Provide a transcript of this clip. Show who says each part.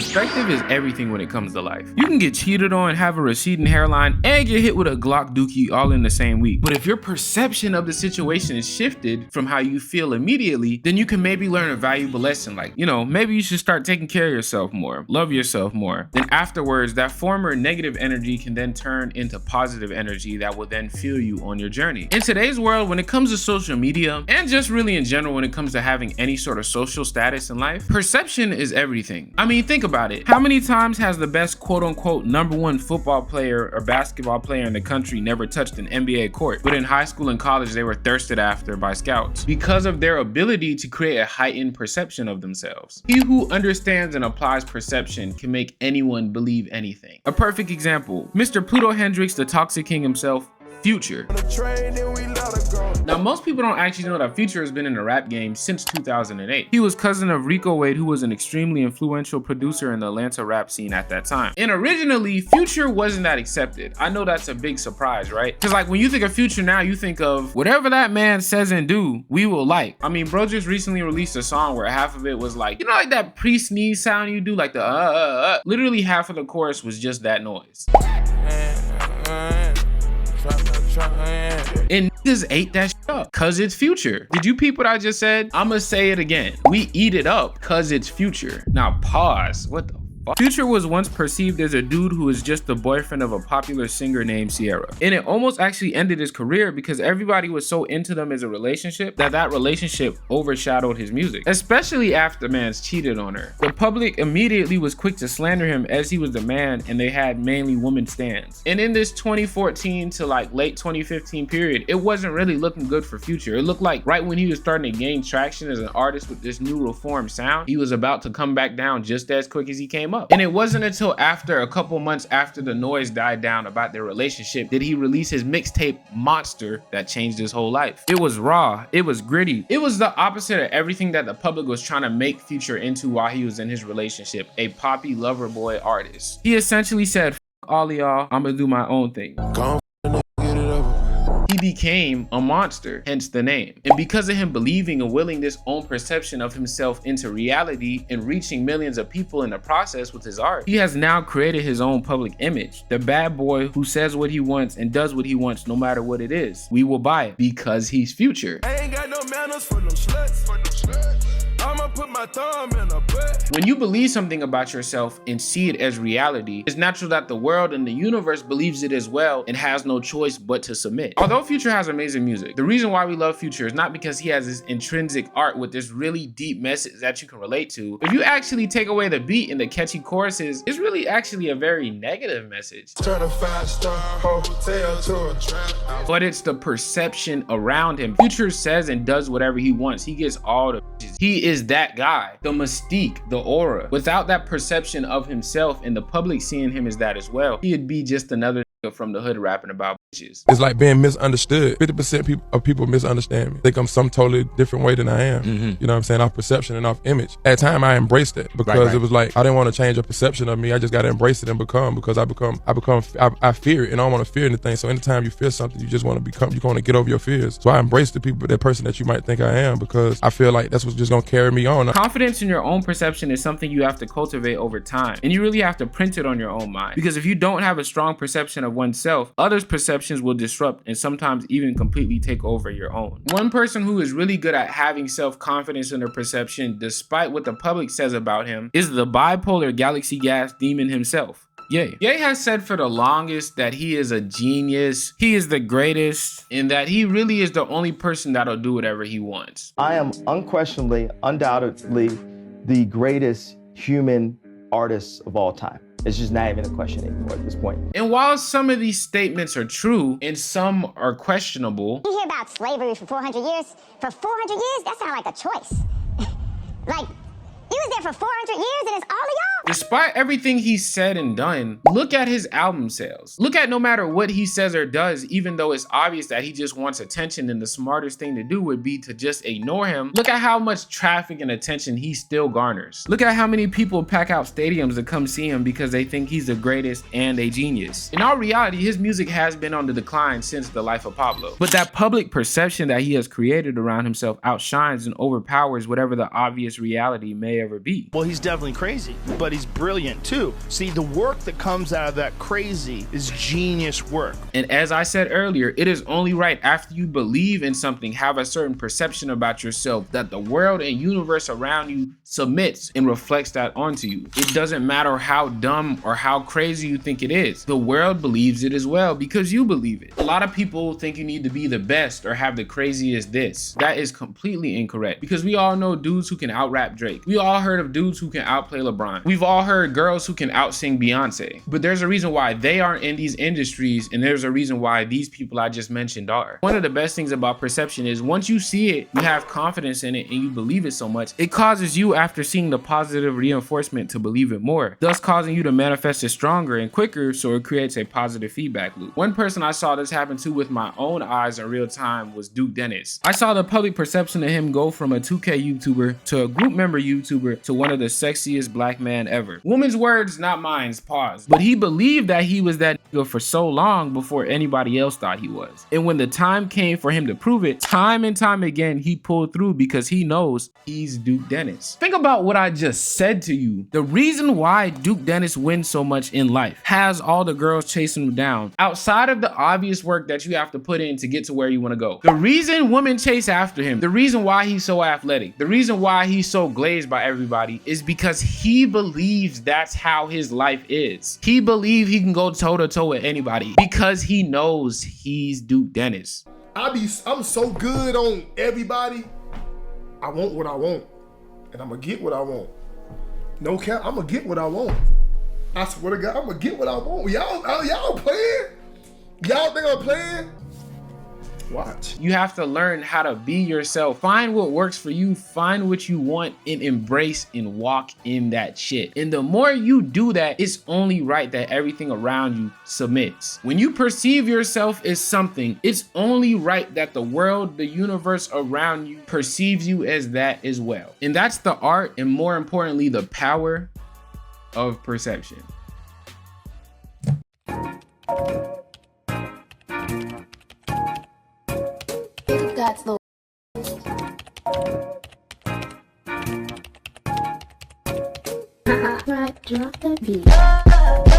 Speaker 1: Perspective is everything when it comes to life. You can get cheated on, have a receding hairline, and get hit with a Glock dookie all in the same week. But if your perception of the situation is shifted from how you feel immediately, then you can maybe learn a valuable lesson. Like, maybe you should start taking care of yourself more, love yourself more. Then afterwards, that former negative energy can then turn into positive energy that will then fuel you on your journey. In today's world, when it comes to social media, and just really in general when it comes to having any sort of social status in life, perception is everything. I mean, think about it. How many times has the best quote-unquote #1 football player or basketball player in the country never touched an NBA court, but in high school and college they were thirsted after by scouts because of their ability to create a heightened perception of themselves? He who understands and applies perception can make anyone believe anything. A perfect example, Mr. Pluto Hendrix, the Toxic King himself, Future. Now, most people don't actually know that Future has been in the rap game since 2008. He was cousin of Rico Wade, who was an extremely influential producer in the Atlanta rap scene at that time. And originally, Future wasn't that accepted. I know that's a big surprise, right? Because like when you think of Future now, you think of whatever that man says and do, we will like. I mean, bro just recently released a song where half of it was like, like that pre-sneeze sound you do, like the Literally half of the chorus was just that noise. And niggas ate that shit up cause it's Future. Did you peep what I just said? I'ma say it again. We eat it up cause it's Future. Now pause. What the fuck? Future was once perceived as a dude who was just the boyfriend of a popular singer named Sierra. And it almost actually ended his career because everybody was so into them as a relationship that relationship overshadowed his music, especially after Mans cheated on her. The public immediately was quick to slander him as he was the man, and they had mainly woman stans. And in this 2014 to like late 2015 period, it wasn't really looking good for Future. It looked like right when he was starting to gain traction as an artist with this new reformed sound, he was about to come back down just as quick as he came up. And it wasn't until after a couple months after the noise died down about their relationship did he release his mixtape Monster that changed his whole life. It was raw, it was gritty, it was the opposite of everything that the public was trying to make Future into while he was in his relationship, a poppy lover boy artist. He essentially said, "F all of y'all, I'ma do my own thing." He became a monster, hence the name. And because of him believing and willing this own perception of himself into reality and reaching millions of people in the process with his art, he has now created his own public image. The bad boy who says what he wants and does what he wants no matter what it is. We will buy it because he's Future. I ain't got no manners for no sluts. I'ma put my thumb in a butt. When you believe something about yourself and see it as reality, it's natural that the world and the universe believes it as well and has no choice but to submit. Although Future has amazing music, the reason why we love Future is not because he has this intrinsic art with this really deep message that you can relate to. If you actually take away the beat and the catchy choruses, it's really actually a very negative message. Turn a 5-star hotel to a trap house. But it's the perception around him. Future says and does whatever he wants. He gets all the bitches. He is that guy, the mystique, the aura. Without that perception of himself and the public seeing him as that as well, he'd be just another from the hood rapping about bitches.
Speaker 2: It's like being misunderstood. 50% of people misunderstand me. Think I'm some totally different way than I am. You know what I'm saying? Off perception and off image. At the time I embraced it because it was like, I didn't want to change a perception of me. I just got to embrace it and become, because I fear it and I don't want to fear anything. So anytime you fear something, you just want to become, you want to get over your fears. So I embrace the people, that person that you might think I am, because I feel like that's what's just going to carry me on.
Speaker 1: Confidence in your own perception is something you have to cultivate over time. And you really have to print it on your own mind. Because if you don't have a strong perception of oneself, others' perceptions will disrupt and sometimes even completely take over your own. One person who is really good at having self-confidence in their perception, despite what the public says about him, is the bipolar galaxy gas demon himself. Ye. Ye has said for the longest that he is a genius, he is the greatest, and that he really is the only person that'll do whatever he wants.
Speaker 3: I am unquestionably, undoubtedly, the greatest human artist of all time. It's just not even a question anymore at this point.
Speaker 1: And while some of these statements are true and some are questionable.
Speaker 4: You hear about slavery for 400 years? For 400 years, that sounds like a choice. Like, you was there for 400 years and it's all of y'all?
Speaker 1: Despite everything he's said and done, look at his album sales. Look at no matter what he says or does, even though it's obvious that he just wants attention and the smartest thing to do would be to just ignore him, look at how much traffic and attention he still garners. Look at how many people pack out stadiums to come see him because they think he's the greatest and a genius. In all reality, his music has been on the decline since The Life of Pablo. But that public perception that he has created around himself outshines and overpowers whatever the obvious reality may ever be.
Speaker 5: Well, he's definitely crazy, but he's he's brilliant too. See, the work that comes out of that crazy is genius work.
Speaker 1: And as I said earlier, it is only right after you believe in something, have a certain perception about yourself, that the world and universe around you submits and reflects that onto you. It doesn't matter how dumb or how crazy you think it is. The world believes it as well because you believe it. A lot of people think you need to be the best or have the craziest this. That is completely incorrect because we all know dudes who can out-rap Drake. We all heard of dudes who can outplay LeBron. We've all heard girls who can out-sing Beyonce. But there's a reason why they aren't in these industries, and there's a reason why these people I just mentioned are. One of the best things about perception is once you see it, you have confidence in it and you believe it so much, it causes you, after seeing the positive reinforcement, to believe it more, thus causing you to manifest it stronger and quicker, so it creates a positive feedback loop. One person I saw this happen to with my own eyes in real time was Duke Dennis. I saw the public perception of him go from a 2K YouTuber to a group member YouTuber to one of the sexiest black men ever. Woman's words, not mine's, pause. But he believed that he was that nigga for so long before anybody else thought he was. And when the time came for him to prove it, time and time again, he pulled through because he knows he's Duke Dennis. Think about what I just said to you. The reason why Duke Dennis wins so much in life, has all the girls chasing him down, outside of the obvious work that you have to put in to get to where you want to go. The reason women chase after him, the reason why he's so athletic, the reason why he's so glazed by everybody is because he believes that's how his life is. He believes he can go toe to toe with anybody because he knows he's Duke Dennis.
Speaker 6: I'm so good on everybody. I want what I want, and I'm gonna get what I want. No cap, I'm gonna get what I want. I swear to God, I'm gonna get what I want. Y'all playing? Y'all think I'm playing? Watch.
Speaker 1: You have to learn how to be yourself. Find what works for you, find what you want, and embrace and walk in that shit. And the more you do that, it's only right that everything around you submits. When you perceive yourself as something, it's only right that the world, the universe around you perceives you as that as well. And that's the art, and more importantly, the power of perception.
Speaker 7: That's the right, drop the beat.